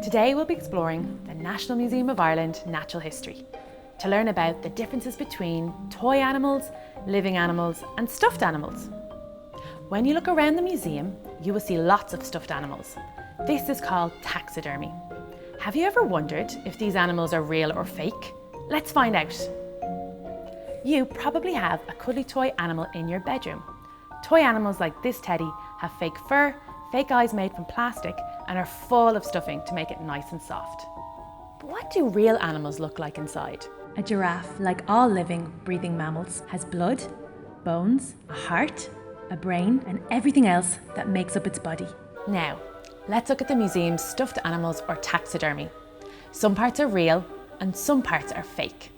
Today we'll be exploring the National Museum of Ireland Natural History to learn about the differences between toy animals, living animals and stuffed animals. When you look around the museum, you will see lots of stuffed animals. This is called taxidermy. Have you ever wondered if these animals are real or fake? Let's find out. You probably have a cuddly toy animal in your bedroom. Toy animals like this teddy have fake fur, fake eyes made from plastic, and are full of stuffing to make it nice and soft. But what do real animals look like inside? A giraffe, like all living, breathing mammals, has blood, bones, a heart, a brain, and everything else that makes up its body. Now, let's look at the museum's stuffed animals or taxidermy. Some parts are real and some parts are fake.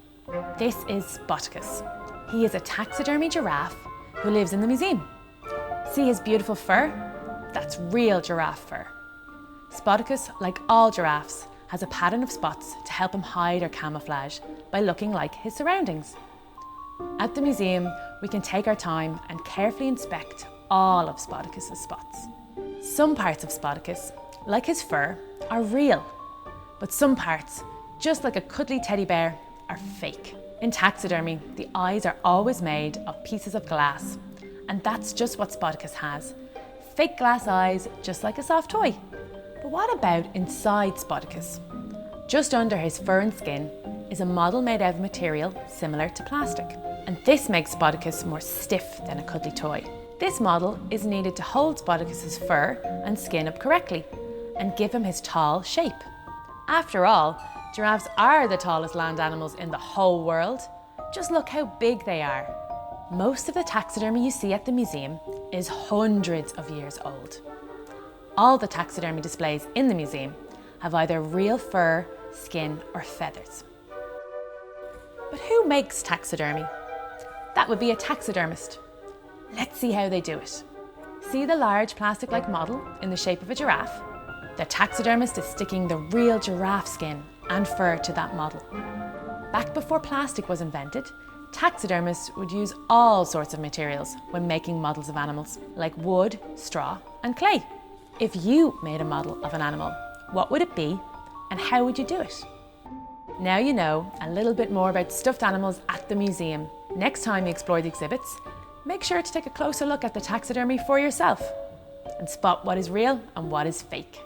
This is Spotticus. He is a taxidermy giraffe who lives in the museum. See his beautiful fur? That's real giraffe fur. Spotticus, like all giraffes, has a pattern of spots to help him hide or camouflage by looking like his surroundings. At the museum, we can take our time and carefully inspect all of Spotticus's spots. Some parts of Spotticus, like his fur, are real, but some parts, just like a cuddly teddy bear, are fake. In taxidermy, the eyes are always made of pieces of glass, and that's just what Spotticus has. Fake glass eyes, just like a soft toy. But what about inside Spotticus? Just under his fur and skin is a model made out of material similar to plastic. And this makes Spotticus more stiff than a cuddly toy. This model is needed to hold Spotticus's fur and skin up correctly and give him his tall shape. After all, giraffes are the tallest land animals in the whole world. Just look how big they are. Most of the taxidermy you see at the museum is hundreds of years old. All the taxidermy displays in the museum have either real fur, skin, or feathers. But who makes taxidermy? That would be a taxidermist. Let's see how they do it. See the large plastic-like model in the shape of a giraffe? The taxidermist is sticking the real giraffe skin and fur to that model. Back before plastic was invented, taxidermists would use all sorts of materials when making models of animals, like wood, straw, and clay. If you made a model of an animal, what would it be and how would you do it? Now you know a little bit more about stuffed animals at the museum. Next time you explore the exhibits, make sure to take a closer look at the taxidermy for yourself and spot what is real and what is fake.